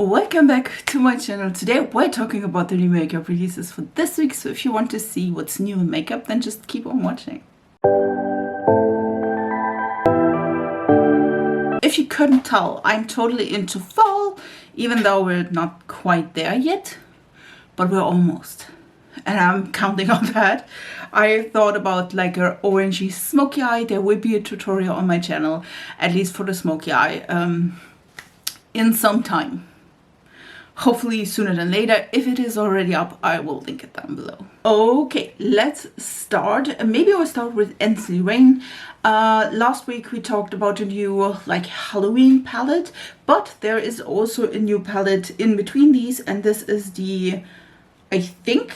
Welcome back to my channel. Today we're talking about the new makeup releases for this week, so if you want to see what's new in makeup, then just keep on watching. If you couldn't tell, I'm totally into fall, even though we're not quite there yet, but we're almost. And I'm counting on that. I thought about like an orangey smoky eye. There will be a tutorial on my channel, at least for the smoky eye, in some time. Hopefully sooner than later. If it is already up, I will link it down below. Okay, let's start. Maybe I'll start with Ensley Rain. Last week we talked about a new like Halloween palette, but there is also a new palette in between these, and this is the, I think,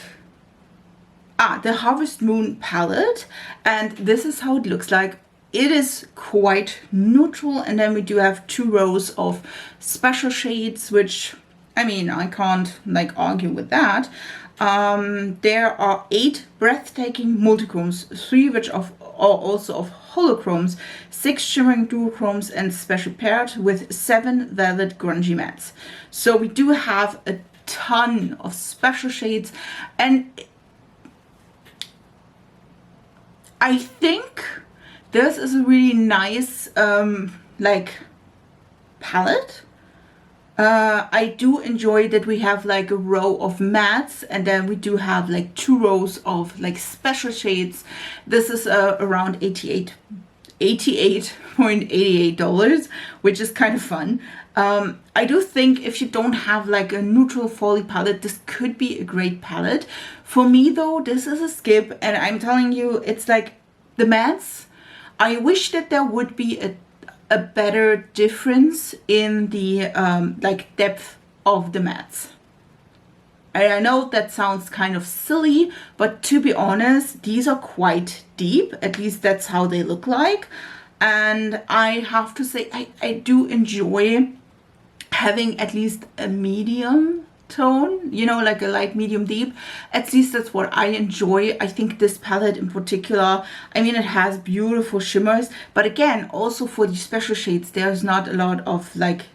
the Harvest Moon palette, and this is how it looks like. It is quite neutral, and then we do have 2 rows of special shades, which, I mean, I can't like argue with that. There are 8 breathtaking multichromes, 3 which are also of holochromes, 6 shimmering duochromes, and special paired with 7 velvet grungy mattes. So we do have a ton of special shades, and I think this is a really nice like palette. I do enjoy that we have like a row of mattes, and then we do have like 2 rows of like special shades. This is around $88.88, which is kind of fun. I do think if you don't have like a neutral folly palette, this could be a great palette. For me though, this is a skip, and I'm telling you, it's like the mattes. I wish that there would be a better difference in the like depth of the mattes. I know that sounds kind of silly, but to be honest, these are quite deep. At least that's how they look like. And I have to say, I do enjoy having at least a medium tone, you know, like a light medium deep. At least that's what I enjoy. I think this palette in particular, I mean, it has beautiful shimmers, but again, also for the special shades, there's not a lot of like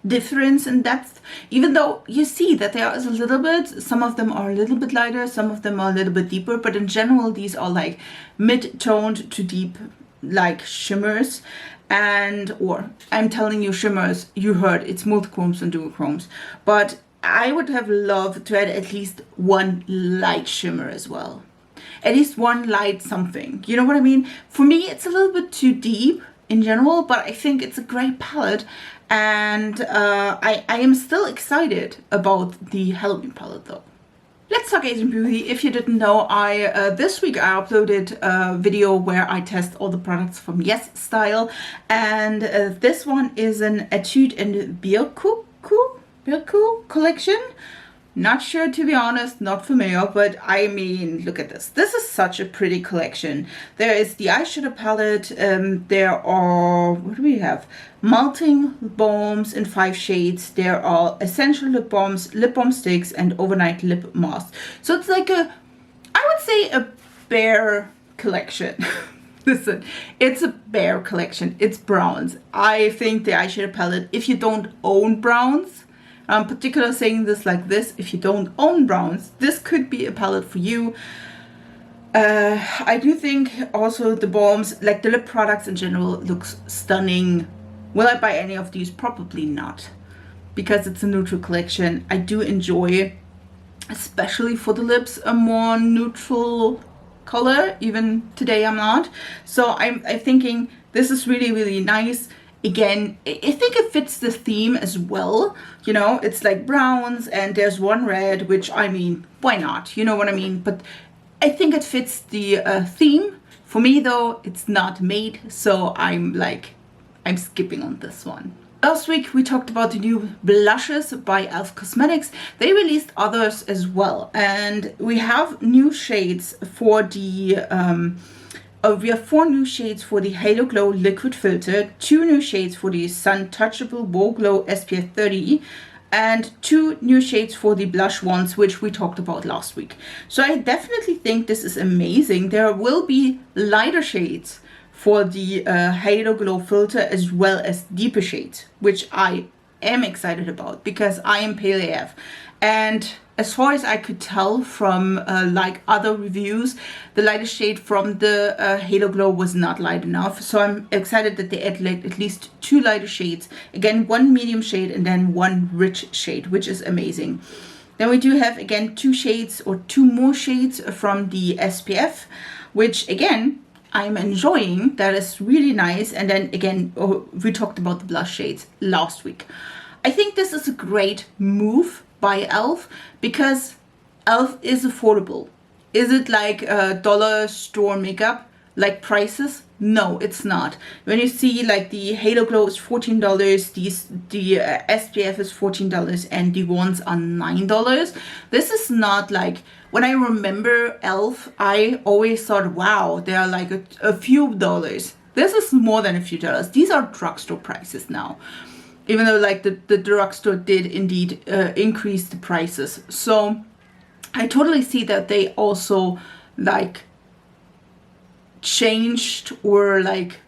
difference in depth, even though you see that there is a little bit. Some of them are a little bit lighter, some of them are a little bit deeper, but in general these are like mid-toned to deep like shimmers. And or I'm telling you, shimmers, you heard it's multichromes and duochromes, but I would have loved to add at least 1 light shimmer as well. At least 1 light something. You know what I mean? For me, it's a little bit too deep in general, but I think it's a great palette. And I am still excited about the Halloween palette though. Let's talk Asian beauty. If you didn't know, this week I uploaded a video where I test all the products from Yes Style. And this one is an Etude and Bearkku collection. Not sure, to be honest, not familiar, but I mean, look at this. This is such a pretty collection. There is the eyeshadow palette. There are, what do we have? Melting balms in 5 shades. There are essential lip balms, lip balm sticks, and overnight lip mask. So it's like a, I would say a bare collection. Listen, it's a bare collection. It's browns. I think the eyeshadow palette, if you don't own browns, I'm particularly saying this like this, if you don't own browns, this could be a palette for you. I do think also the balms, like the lip products in general, looks stunning. Will I buy any of these? Probably not, because it's a neutral collection. I do enjoy, especially for the lips, a more neutral color. Even today I'm not. So I'm thinking this is really, really nice. Again, I think it fits the theme as well. You know, it's like browns and there's 1 red, which, I mean, why not? You know what I mean? But I think it fits the theme. For me though, it's not made, so I'm skipping on this one. Last week we talked about the new blushes by E.L.F Cosmetics. They released others as well, and we have new shades for the we have 4 new shades for the Halo Glow Liquid Filter, 2 new shades for the Sun Touchable Wow Glow SPF 30, and 2 new shades for the blush ones, which we talked about last week. So I definitely think this is amazing. There will be lighter shades for the Halo Glow filter as well as deeper shades, which I am excited about because I am pale AF. And as far as I could tell from like other reviews, the lightest shade from the Halo Glow was not light enough. So I'm excited that they add like at least 2 lighter shades. Again, 1 medium shade and then 1 rich shade, which is amazing. Then we do have again 2 shades or 2 more shades from the SPF, which again, I'm enjoying. That is really nice. And then again, we talked about the blush shades last week. I think this is a great move by E.L.F. because E.L.F. is affordable. Is it like a dollar store makeup like prices? No, it's not. When you see like the Halo Glow is $14, the SPF is $14 and the ones are $9. This is not like, when I remember E.L.F, I always thought, wow, they are like a few dollars. This is more than a few dollars. These are drugstore prices now. Even though like the drugstore did indeed increase the prices. So I totally see that they also like changed or like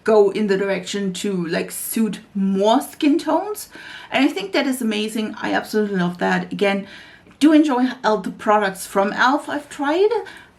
go in the direction to like suit more skin tones. And I think that is amazing. I absolutely love that. Again, do enjoy the products from E.L.F. I've tried,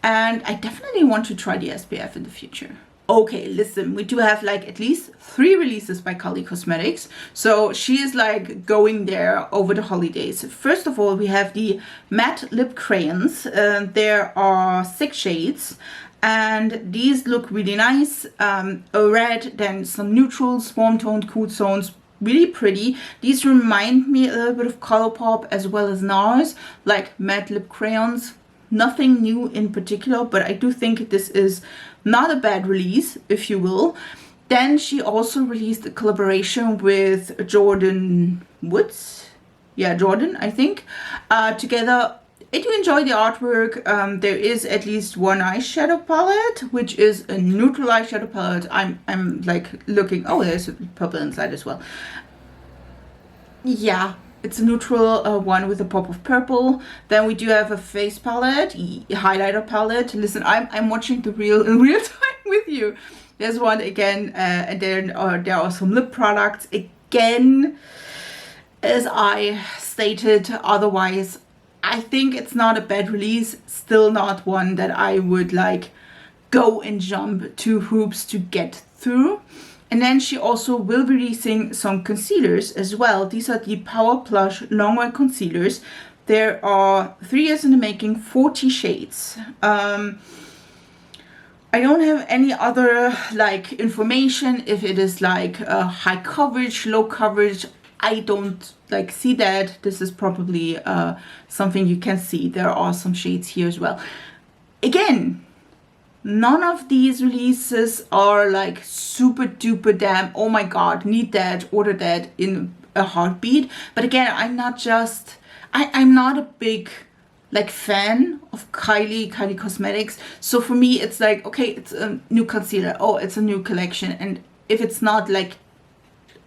and I definitely want to try the SPF in the future. Okay, listen, we do have like at least 3 releases by Kylie Cosmetics. So she is like going there over the holidays. First of all, we have the matte lip crayons. There are 6 shades. And these look really nice. A red, then some neutrals, warm toned, cool tones. Really pretty. These remind me a little bit of Colourpop as well as NARS, like matte lip crayons. Nothing new in particular, but I do think this is not a bad release, if you will. Then she also released a collaboration with Jordan Woods. Yeah, Jordan, I think. Together, I do enjoy the artwork. There is at least 1 eyeshadow palette, which is a neutral eyeshadow palette. I'm like looking, oh, there's a purple inside as well. Yeah, it's a neutral one with a pop of purple. Then we do have a face palette, highlighter palette. Listen, I'm watching the reel in real time with you. There's one again, and then there are some lip products. Again, as I stated, otherwise, I think it's not a bad release. Still not one that I would like go and jump 2 hoops to get through. And then she also will be releasing some concealers as well. These are the Power Plush Longwear concealers. There are 3 years in the making, 40 shades. I don't have any other like information if it is like high coverage, low coverage. I don't like see that. This is probably something you can see. There are some shades here as well. Again, none of these releases are like super duper damn, oh my god, need that, order that in a heartbeat. But again, I'm not a big like fan of Kylie Cosmetics. So for me, it's like, okay, it's a new concealer. Oh, it's a new collection. And if it's not like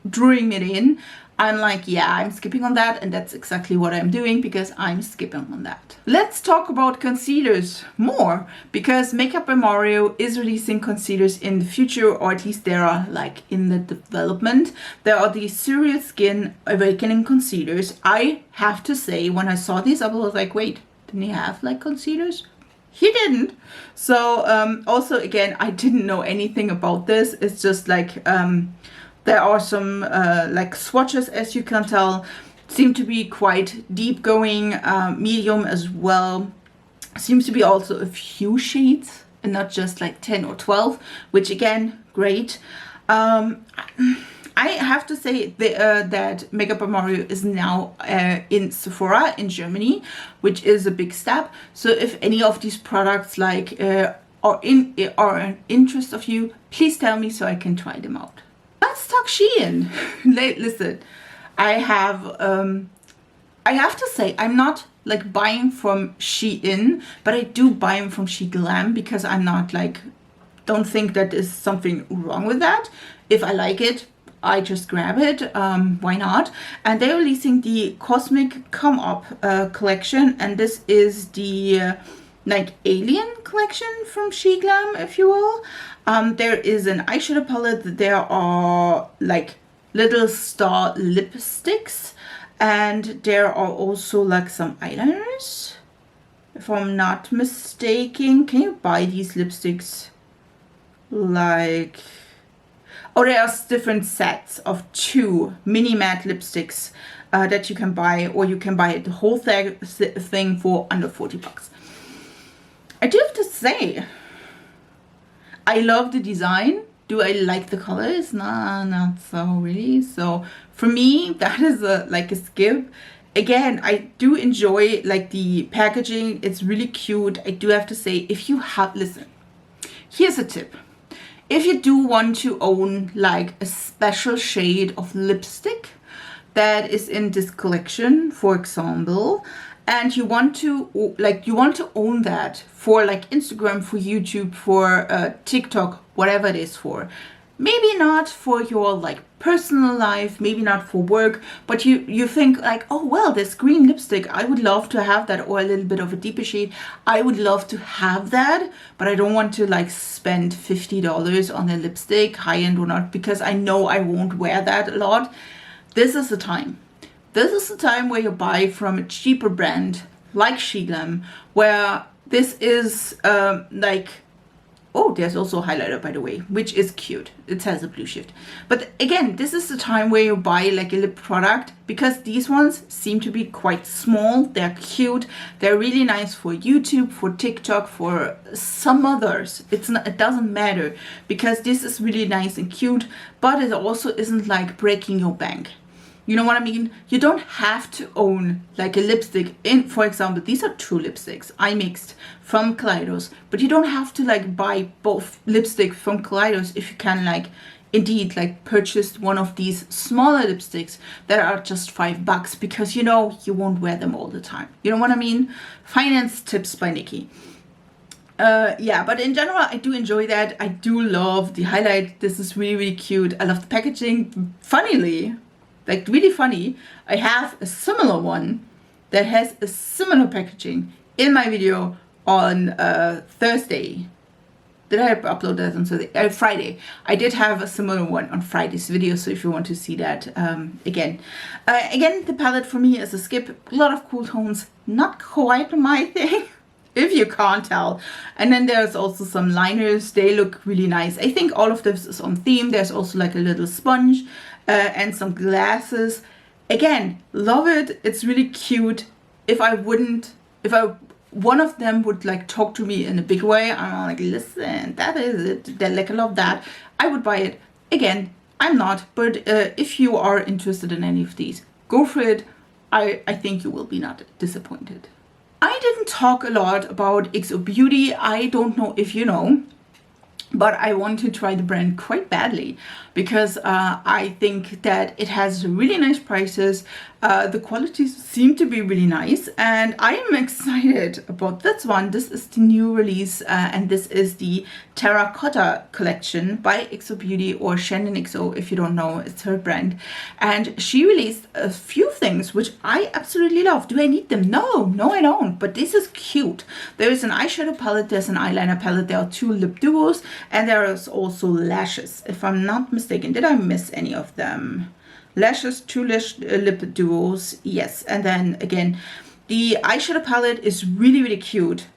drawing it in, I'm like, yeah, I'm skipping on that, and that's exactly what I'm doing because I'm skipping on that. Let's talk about concealers more, because Makeup by Mario is releasing concealers in the future, or at least they are like in the development. There are the SurrealSkin Awakening concealers. I have to say, when I saw these, I was like, wait, didn't he have like concealers? He didn't. So also, again, I didn't know anything about this. It's just like there are some like swatches, as you can tell, seem to be quite deep going, medium as well. Seems to be also a few shades and not just like 10 or 12, which again, great. I have to say that Makeup by Mario is now in Sephora in Germany, which is a big step. So if any of these products like are an interest of you, please tell me so I can try them out. Let's talk Shein. Listen, I have to say, I'm not like buying from Shein, but I do buy them from Sheglam because I'm not like, don't think that is something wrong with that. If I like it, I just grab it. Why not? And they're releasing the Cosmic Come Up collection, and this is the like alien collection from Sheglam, if you will. There is an eyeshadow palette. There are like little star lipsticks, and there are also like some eyeliners, if I'm not mistaken. Can you buy these lipsticks? Like, oh, there's different sets of 2 mini matte lipsticks that you can buy, or you can buy the whole thing for under 40 bucks. I do have to say, I love the design. Do I like the colors? Nah, not so really. So for me, that is like a skip. Again, I do enjoy like the packaging. It's really cute. I do have to say, if you have, listen, here's a tip. If you do want to own like a special shade of lipstick that is in this collection, for example, and you want to own that for like Instagram, for YouTube, for TikTok, whatever it is for. Maybe not for your like personal life, maybe not for work, but you think like, oh well, this green lipstick, I would love to have that, or a little bit of a deeper shade, I would love to have that, but I don't want to like spend $50 on a lipstick, high-end or not, because I know I won't wear that a lot. This is the time. This is the time where you buy from a cheaper brand like Sheglam, where this is like, oh, there's also a highlighter, by the way, which is cute. It has a blue shift. But again, this is the time where you buy like a lip product, because these ones seem to be quite small. They're cute. They're really nice for YouTube, for TikTok, for some others. It doesn't matter, because this is really nice and cute, but it also isn't like breaking your bank. You know what I mean? You don't have to own like a lipstick in, for example, these are 2 lipsticks I mixed from Kaleidos, but you don't have to like buy both lipstick from Kaleidos if you can like indeed like purchase one of these smaller lipsticks that are just $5, because you know you won't wear them all the time. You know what I mean? Finance tips by Nikki. Yeah, but in general, I do enjoy that. I do love the highlight. This is really, really cute. I love the packaging. Funnily, like really funny, I have a similar one that has a similar packaging in my video on Thursday. Did I upload that on Thursday? Friday. I did have a similar one on Friday's video, so if you want to see that again. Again, the palette for me is a skip. A lot of cool tones, not quite my thing, if you can't tell. And then there's also some liners. They look really nice. I think all of this is on theme. There's also like a little sponge and some glasses. Again, love it. It's really cute. If one of them would like talk to me in a big way, I'm like, listen, that is it. Like, I love that. I would buy it. Again, I'm not, but if you are interested in any of these, go for it. I think you will be not disappointed. I didn't talk a lot about XO Beauty. I don't know if you know, but I want to try the brand quite badly, because I think that it has really nice prices. The qualities seem to be really nice, and I am excited about this one. This is the new release, and this is the Terracotta collection by XO Beauty, or Shannon XO, if you don't know, it's her brand. And she released a few things which I absolutely love. Do I need them? No, I don't, but this is cute. There is an eyeshadow palette, there's an eyeliner palette, there are 2 lip duos, and there is also lashes, if I'm not mistaken. Did I miss any of them? Lashes, 2 lip duos, yes. And then again, the eyeshadow palette is really, really cute.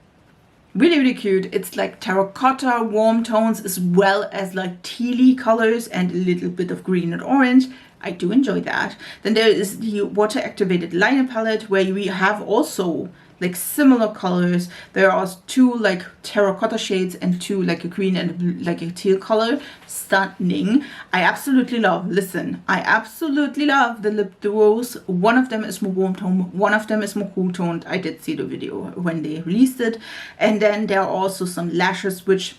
Really, really cute. It's like terracotta, warm tones, as well as like tealy colors and a little bit of green and orange. I do enjoy that. Then there is the water activated liner palette, where we have also like similar colors. There are 2 like terracotta shades and 2 like a green and like a teal color. Stunning. I absolutely love, listen, I absolutely love the lip duos. One of them is more warm tone, one of them is more cool toned. I did see the video when they released it. And then there are also some lashes, which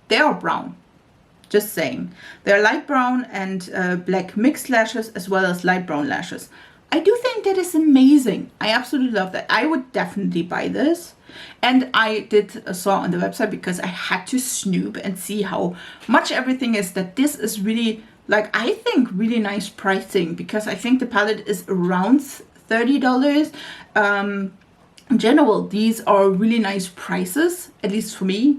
they are brown. Just saying. They're light brown and black mixed lashes, as well as light brown lashes. I do think that is amazing. I absolutely love that. I would definitely buy this. And I did saw on the website, because I had to snoop and see how much everything is, that this is really, like, I think really nice pricing, because I think the palette is around $30. In general, these are really nice prices, at least for me.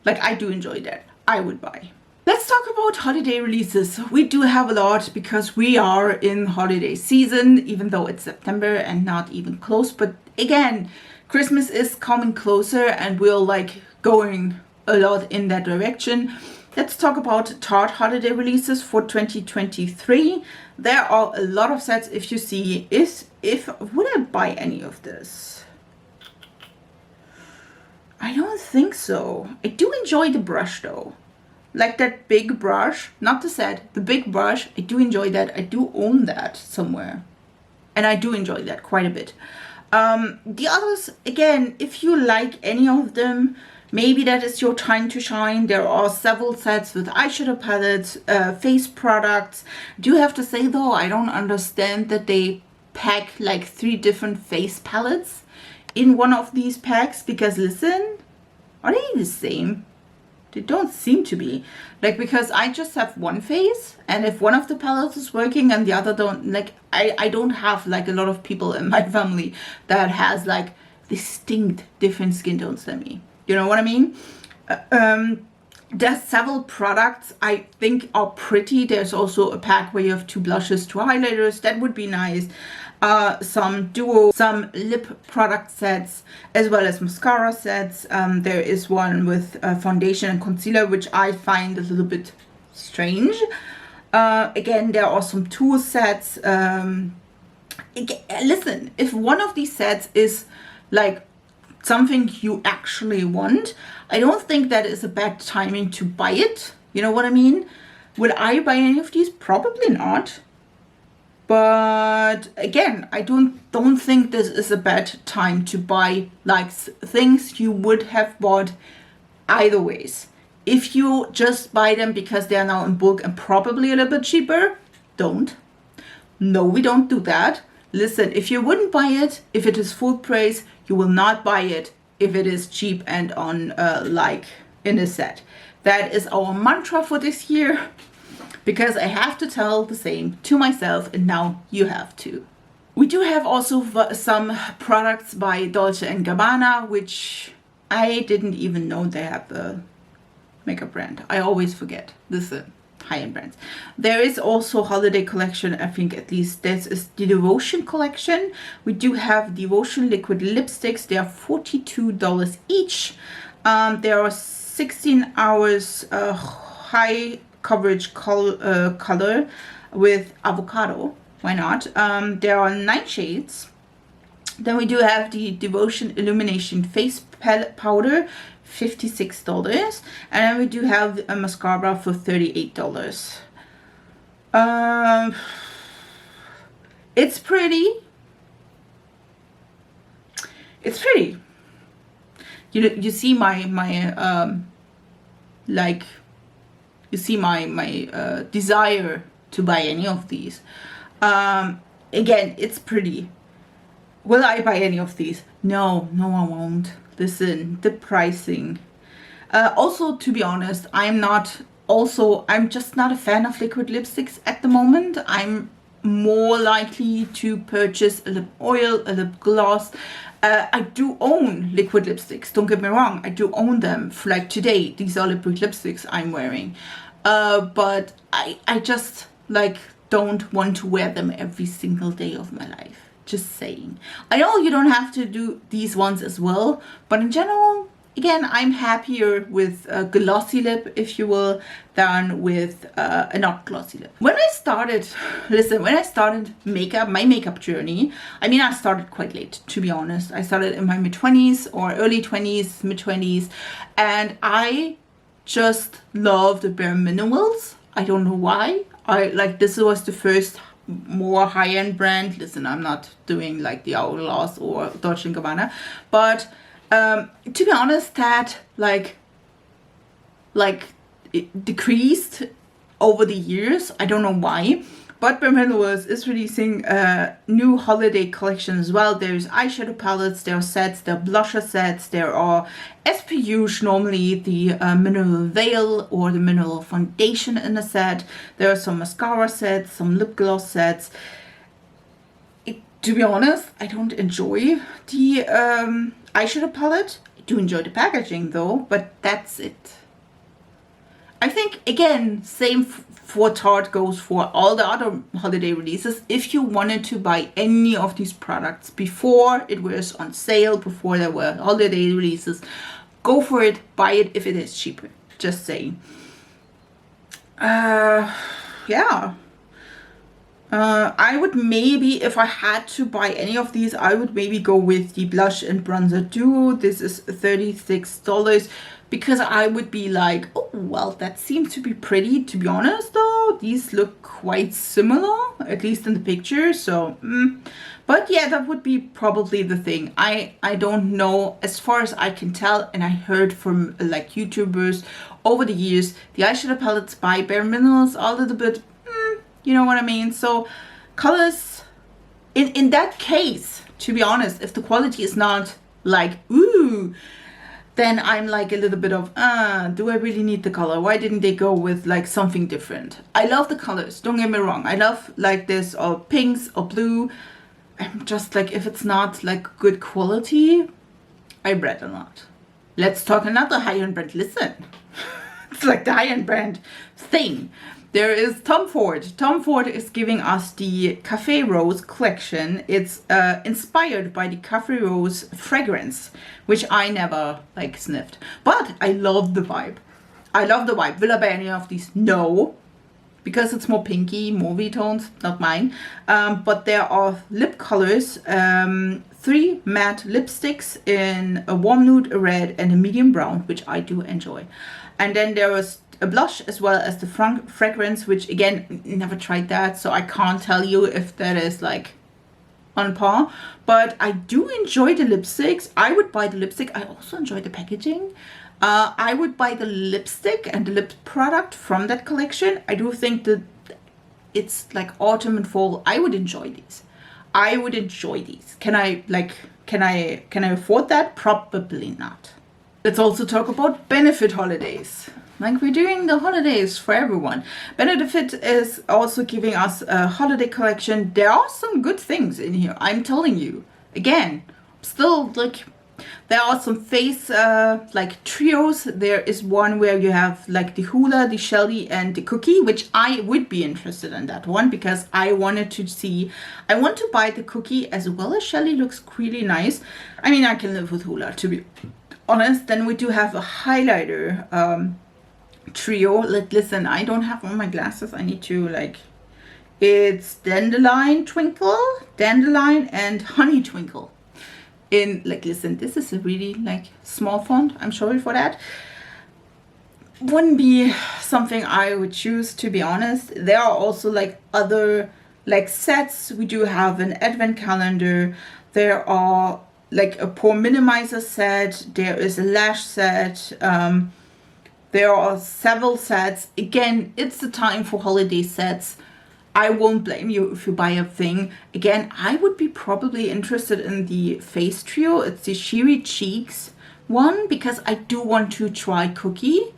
Like, I do enjoy that. I would buy. Let's talk about holiday releases. We do have a lot because we are in holiday season, even though it's September and not even close. But again, Christmas is coming closer and we're like going a lot in that direction. Let's talk about Tarte holiday releases for 2023. There are a lot of sets. If you see, would I buy any of this? I don't think so. I do enjoy the brush though. Like that big brush, not the set, the big brush. I do enjoy that. I do own that somewhere. And I do enjoy that quite a bit. The others, again, if you like any of them, maybe that is your time to shine. There are several sets with eyeshadow palettes, face products. I do have to say though, I don't understand that they pack like 3 different face palettes in one of these packs, because listen, are they the same? They don't seem to be. Like, because I just have one face, and if one of the palettes is working and the other don't, like, I don't have like a lot of people in my family that has like distinct different skin tones than me. You know what I mean? There's several products I think are pretty. There's also a pack where you have 2 blushes, 2 highlighters. That would be nice. Some duo, some lip product sets, as well as mascara sets. There is one with foundation and concealer, which I find a little bit strange. Again, there are some tool sets. Listen, if one of these sets is like something you actually want, I don't think that is a bad timing to buy it. You know what I mean? Would I buy any of these? Probably not. But again, I don't think this is a bad time to buy like things you would have bought either ways. If you just buy them because they are now in bulk and probably a little bit cheaper, don't. No, we don't do that. Listen, if you wouldn't buy it, if it is full price, you will not buy it if it is cheap and on like in a set. That is our mantra for this year. Because I have to tell the same to myself, and now you have to. We do have also some products by Dolce and Gabbana, which I didn't even know they have a makeup brand. I always forget. This is high-end brands. There is also holiday collection. I think at least this is the Devotion collection. We do have Devotion liquid lipsticks. They are $42 each. There are 16 hours high coverage color with avocado. Why not? There are 9 shades. Then we do have the Devotion Illumination Face Palette Powder, $56. And then we do have a mascara for $38. It's pretty. It's pretty. You see my like, you see my desire to buy any of these. Again, it's pretty. Will I buy any of these? No, I won't. Listen, the pricing. Also, to be honest, I'm just not a fan of liquid lipsticks at the moment. I'm more likely to purchase a lip oil, a lip gloss. I do own liquid lipsticks, don't get me wrong. I do own them. For like today, these are liquid lipsticks I'm wearing. But I just like don't want to wear them every single day of my life. Just saying. I know you don't have to do these ones as well, but in general, again, I'm happier with a glossy lip, if you will, than with a not glossy lip. When I started my makeup journey, I mean, I started quite late, to be honest. I started in my mid-20s or early 20s, mid-20s, and I just love the bare minimals. I don't know why. This was the first more high-end brand. Listen, I'm not doing like the Hourglass or Dolce & Gabbana, but to be honest, that like it decreased over the years. I don't know why, but Brilliance is releasing a new holiday collection as well. There's eyeshadow palettes, there are sets, there are blusher sets, there are SPUs, normally the mineral veil or the mineral foundation in a set. There are some mascara sets, some lip gloss sets. To be honest, I don't enjoy the eyeshadow palette. I do enjoy the packaging though, but that's it. I think, again, same for Tarte goes for all the other holiday releases. If you wanted to buy any of these products before it was on sale, before there were holiday releases, go for it, buy it if it is cheaper. Just saying. Yeah. I would maybe, if I had to buy any of these, I would maybe go with the blush and bronzer duo. This is $36 because I would be like, oh, well, that seems to be pretty. To be honest, though, these look quite similar, at least in the picture. So, but yeah, that would be probably the thing. I don't know, as far as I can tell, and I heard from like YouTubers over the years, the eyeshadow palettes by Bare Minerals are a little bit, you know what I mean? So colors, in that case, to be honest, if the quality is not like, ooh, then I'm like a little bit of, do I really need the color? Why didn't they go with like something different? I love the colors, don't get me wrong. I love like this, or pinks or blue. I'm just like, if it's not like good quality, I'd rather not. Let's talk another high-end brand. Listen, it's like the high-end brand thing. There is Tom Ford. Tom Ford is giving us the Café Rose collection. It's inspired by the Café Rose fragrance, which I never like sniffed. But I love the vibe. I love the vibe. Will I buy any of these? No. Because it's more pinky, mauvey tones, not mine. But there are lip colors. 3 matte lipsticks in a warm nude, a red, and a medium brown, which I do enjoy. And then there was a blush as well as the fragrance, which again, never tried that, so I can't tell you if that is like on par. But I do enjoy the lipsticks. I would buy the lipstick. I also enjoy the packaging. I would buy the lipstick and the lip product from that collection. I do think that it's like autumn and fall. I would enjoy these. I would enjoy these. Can I afford that? Probably not. Let's also talk about Benefit holidays. Like, we're doing the holidays for everyone. Benefit is also giving us a holiday collection. There are some good things in here, I'm telling you. Again, still, like, there are some face, like, trios. There is one where you have, like, the Hula, the Shelly, and the Cookie, which I would be interested in that one because I wanted to see. I want to buy the Cookie as well as Shelly. Looks really nice. I mean, I can live with Hula, to be honest. Then we do have a highlighter, trio. Like, listen, I don't have on my glasses. I need to, like, it's Dandelion Twinkle, Dandelion, and Honey Twinkle. In, like, listen, this is a really, like, small font. I'm sorry for that. Wouldn't be something I would choose, to be honest. There are also, like, other, like, sets. We do have an advent calendar. There are, like, a pore minimizer set. There is a lash set. There are several sets. Again, it's the time for holiday sets. I won't blame you if you buy a thing. Again, I would be probably interested in the face trio. It's the Sheery Cheeks one because I do want to try Cookie.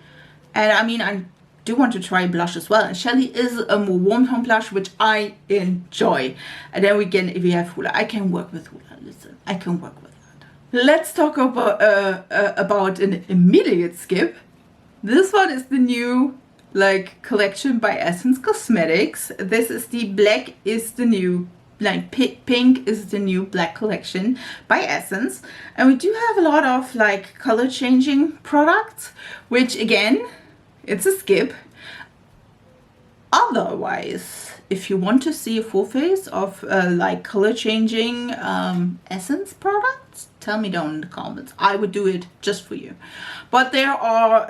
And I mean, I do want to try blush as well. And Shelly is a more warm tone blush, which I enjoy. And then we have Hula. I can work with Hula. Listen, I can work with that. Let's talk about an immediate skip. This one is the new, like, collection by Essence Cosmetics. This is the black is the new, like, pink is the new black collection by Essence. And we do have a lot of, like, color changing products, which again, it's a skip. Otherwise, if you want to see a full face of like color changing Essence products, tell me down in the comments. I would do it just for you. But there are,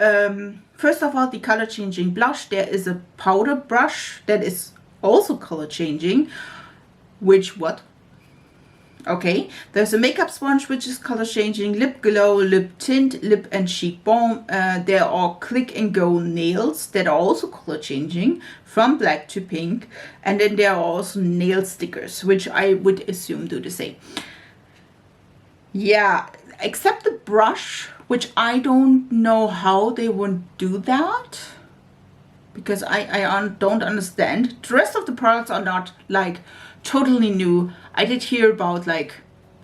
first of all, the color changing blush. There is a powder brush that is also color changing. Which what? Okay, there's a makeup sponge which is color changing, lip glow, lip tint, lip and cheek balm. There are click and go nails that are also color changing from black to pink. And then there are also nail stickers, which I would assume do the same. Yeah, except the brush, which I don't know how they would do that. Because I don't understand. The rest of the products are not like totally new. I did hear about like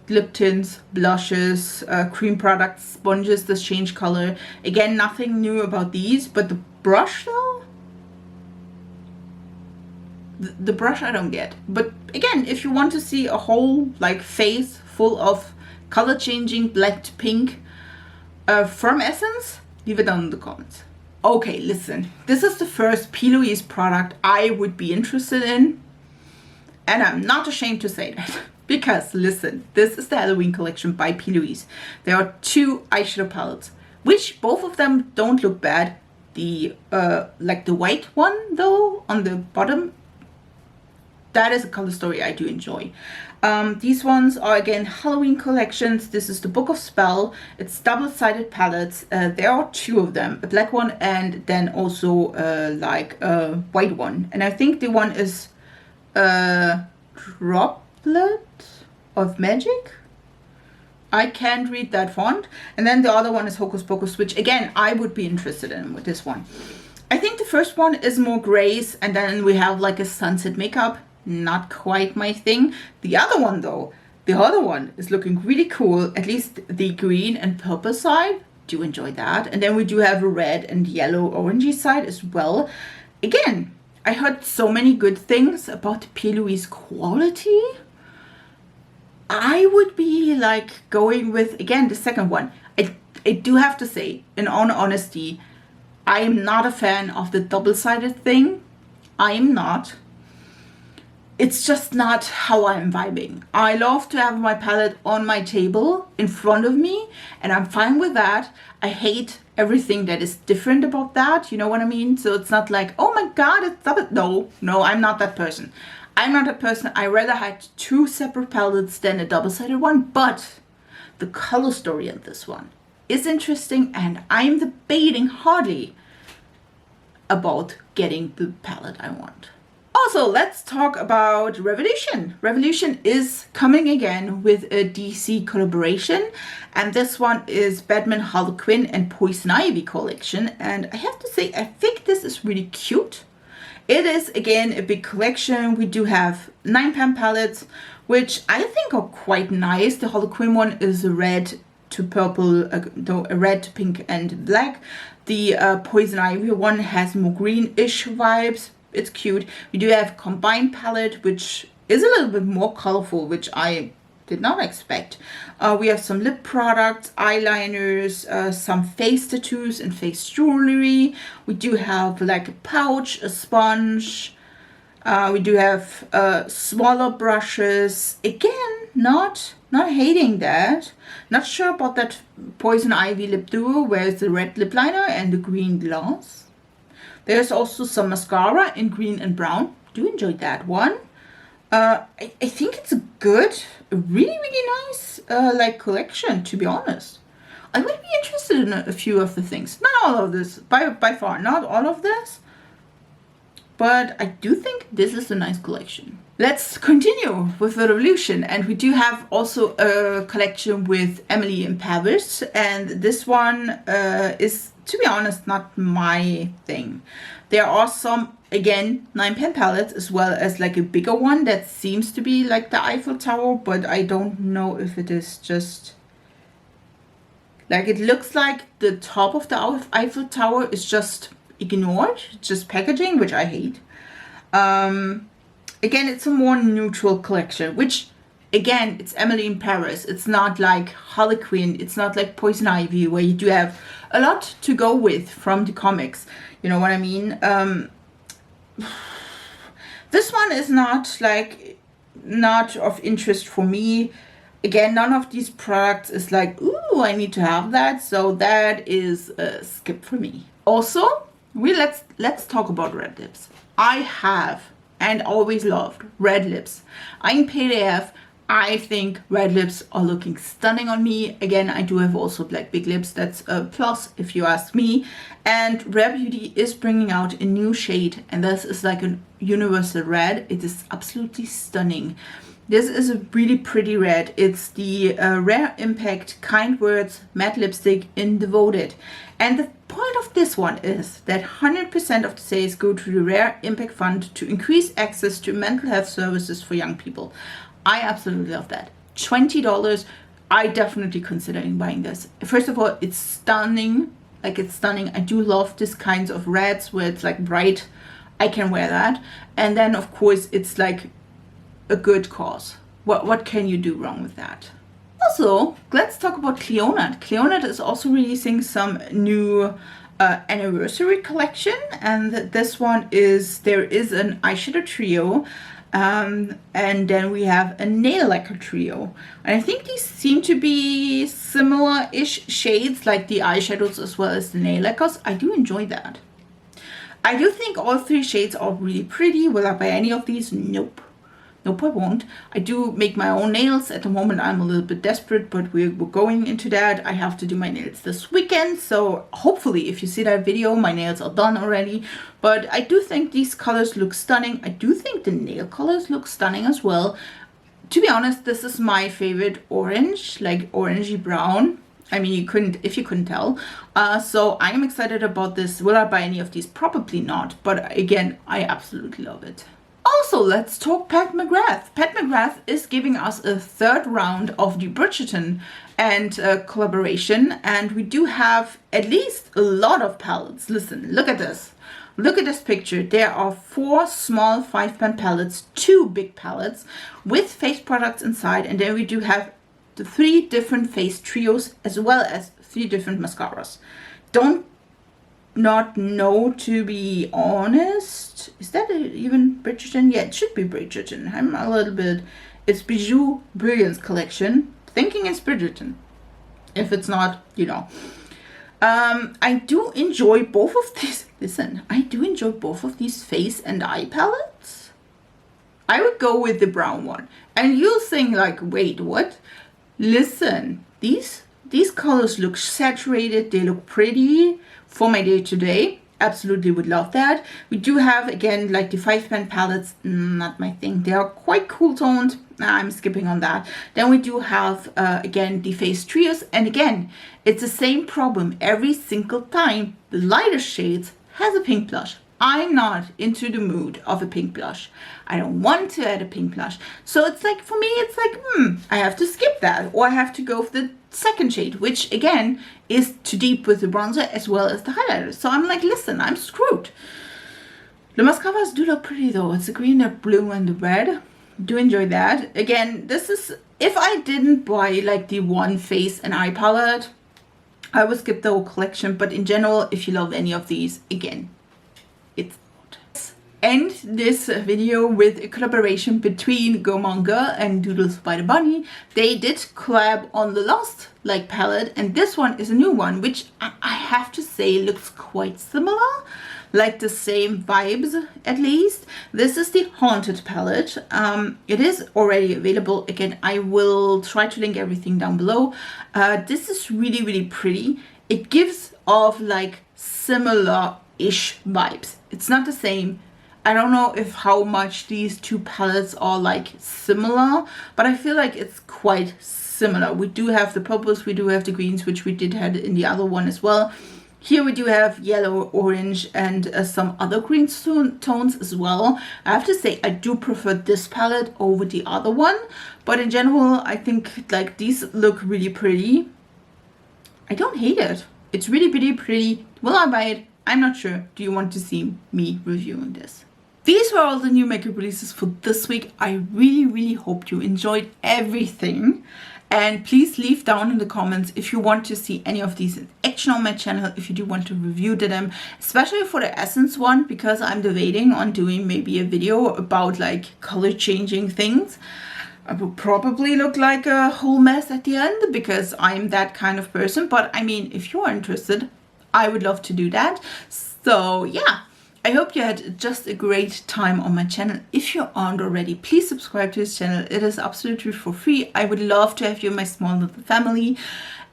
lip tints, blushes, cream products, sponges that change color. Again, nothing new about these, but the brush though, the brush I don't get. But again, if you want to see a whole like face full of color changing black to pink from Essence, leave it down in the comments. Okay, listen, this is the first P.Louise product I would be interested in, and I'm not ashamed to say that. Because listen, this is the Halloween collection by P.Louise. There are 2 eyeshadow palettes, which both of them don't look bad. The like the white one though on the bottom, that is a color story I do enjoy. These ones are again Halloween collections. This is the Book of Spell. It's double-sided palettes. There are 2 of them, a black one and then also like a white one. And I think the one is Droplet of Magic. I can't read that font. And then the other one is Hocus Pocus, which again I would be interested in with this one. I think the first one is more grays, and then we have like a sunset makeup. Not quite my thing. The other one though, the other one is looking really cool. At least the green and purple side, do enjoy that. And then we do have a red and yellow orangey side as well. Again, I heard so many good things about the P.Louise quality. I would be like going with, again, the second one. I do have to say, in all honesty, I am not a fan of the double-sided thing. I am not. It's just not how I'm vibing. I love to have my palette on my table in front of me, and I'm fine with that. I hate everything that is different about that, you know what I mean? So it's not like, oh my god, it's double. No, I'm not that person. I'm not that person. I rather had 2 separate palettes than a double-sided one, but the color story of this one is interesting, and I'm debating hardly about getting the palette I want. Also, let's talk about Revolution. Revolution is coming again with a DC collaboration, and this one is Batman, Harley Quinn and Poison Ivy collection. And I have to say, I think this is really cute. It is again a big collection. We do have 9 pan palettes, which I think are quite nice. The Harley Quinn one is a red to purple, a red to pink and black. The Poison Ivy one has more greenish vibes. It's cute. We do have combined palette, which is a little bit more colorful, which I did not expect. We have some lip products, eyeliners, some face tattoos and face jewelry. We do have like a pouch, a sponge. We do have smaller brushes. Again, not hating that. Not sure about that Poison Ivy lip duo, where it's the red lip liner and the green gloss. There's also some mascara in green and brown. Do enjoy that one. I think it's a good, really nice like collection, to be honest. I would be interested in a few of the things. Not all of this, by far, not all of this. But I do think this is a nice collection. Let's continue with the Revolution. And we do have also a collection with Emily in Paris. And this one is, to be honest, not my thing. There are some, again, 9 pan palettes, as well as like a bigger one that seems to be like the Eiffel Tower, but I don't know if it is just... Like, it looks like the top of the Eiffel Tower is just ignored, just packaging, which I hate. Again, it's a more neutral collection, which, again, it's Emily in Paris. It's not like Harley Quinn. It's not like Poison Ivy, where you do have a lot to go with from the comics. You know what I mean? This one is not of interest for me. Again, none of these products is like, ooh, I need to have that. So that is a skip for me. Also, let's talk about red lips. I have and always loved red lips. I'm P.Louise. I think red lips are looking stunning on me. Again, I do have also black big lips. That's a plus if you ask me. And Rare Beauty is bringing out a new shade, and this is like a universal red. It is absolutely stunning. This is a really pretty red. It's the Rare Impact Kind Words Matte Lipstick in Devoted. And the point of this one is that 100% of the sales go to the Rare Impact Fund to increase access to mental health services for young people. I absolutely love that. $20, I definitely considering buying this. First of all, it's stunning. Like, it's stunning. I do love this kinds of reds where it's like bright. I can wear that. And then of course it's like a good cause. What can you do wrong with that? Also, let's talk about Clionadh. Clionadh is also releasing some new anniversary collection, and this one is, there is an eyeshadow trio, and then we have a nail lacquer trio, and I think these seem to be similar-ish shades, like the eyeshadows as well as the nail lacquers. I do enjoy that. I do think all three shades are really pretty. Will I buy any of these? Nope. Nope, I won't. I do make my own nails. At the moment, I'm a little bit desperate, but we're going into that. I have to do my nails this weekend, so hopefully, if you see that video, my nails are done already. But I do think these colors look stunning. I do think the nail colors look stunning as well. To be honest, this is my favorite orange, like orangey brown. I mean, if you couldn't tell. So I am excited about this. Will I buy any of these? Probably not. But again, I absolutely love it. Also, let's talk Pat McGrath. Pat McGrath is giving us a third round of the Bridgerton and collaboration. And we do have at least a lot of palettes. Listen, look at this. Look at this picture. There are 4 small 5-pan palettes, 2 big palettes with face products inside. And then we do have the 3 different face trios as well as 3 different mascaras. Don't not know, to be honest. Is that even Bridgerton? Yeah, it should be Bridgerton. I'm a little bit... It's Bijoux Brilliance collection. Thinking it's Bridgerton. If it's not, you know. I do enjoy both of these. Listen, I do enjoy both of these face and eye palettes. I would go with the brown one. And you'll think like, wait, what? Listen, these colors look saturated. They look pretty for my day to day. Absolutely would love that. We do have, again, like the 5-pan palettes. Not my thing. They are quite cool toned. I'm skipping on that. Then we do have, again, the face trios. And again, it's the same problem every single time. The lighter shades has a pink blush. I'm not into the mood of a pink blush. I don't want to add a pink blush. So it's like, for me, it's like, I have to skip that. Or I have to go for the second shade, which again is too deep with the bronzer as well as the highlighter. So I'm like, listen, I'm screwed. The mascaras do look pretty though. It's the green, the blue, and the red. Do enjoy that. Again, this is, if I didn't buy like the one face and eye palette, I would skip the whole collection. But in general, if you love any of these, again, it's end this video with a collaboration between Gabbana and Doodles by the Bunny. They did collab on the Lost like palette, and this one is a new one, which I have to say looks quite similar, like the same vibes at least. This is the Haunted palette. It is already available. Again, I will try to link everything down below. This is really, really pretty. It gives off like similar-ish vibes. It's not the same. I don't know if how much these two palettes are like similar, but I feel like it's quite similar. We do have the purples, we do have the greens, which we did have in the other one as well. Here we do have yellow, orange, and some other green tones as well. I have to say I do prefer this palette over the other one, but in general I think like these look really pretty. I don't hate it. It's really, really pretty. Will I buy it? I'm not sure. Do you want to see me reviewing this? These were all the new makeup releases for this week. I really, really hope you enjoyed everything. And please leave down in the comments if you want to see any of these in action on my channel, if you do want to review them, especially for the Essence one, because I'm debating on doing maybe a video about like color changing things. I will probably look like a whole mess at the end because I'm that kind of person. But I mean, if you are interested, I would love to do that. So yeah, I hope you had just a great time on my channel. If you aren't already, please subscribe to this channel. It is absolutely for free. I would love to have you in my small little family.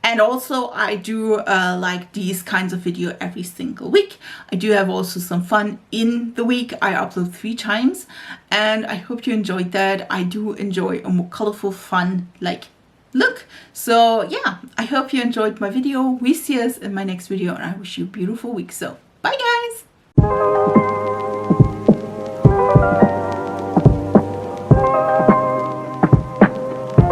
And also I do like these kinds of video every single week. I do have also some fun in the week. I upload 3 times and I hope you enjoyed that. I do enjoy a more colorful, fun like look. So yeah, I hope you enjoyed my video. We see us in my next video and I wish you a beautiful week. So bye guys.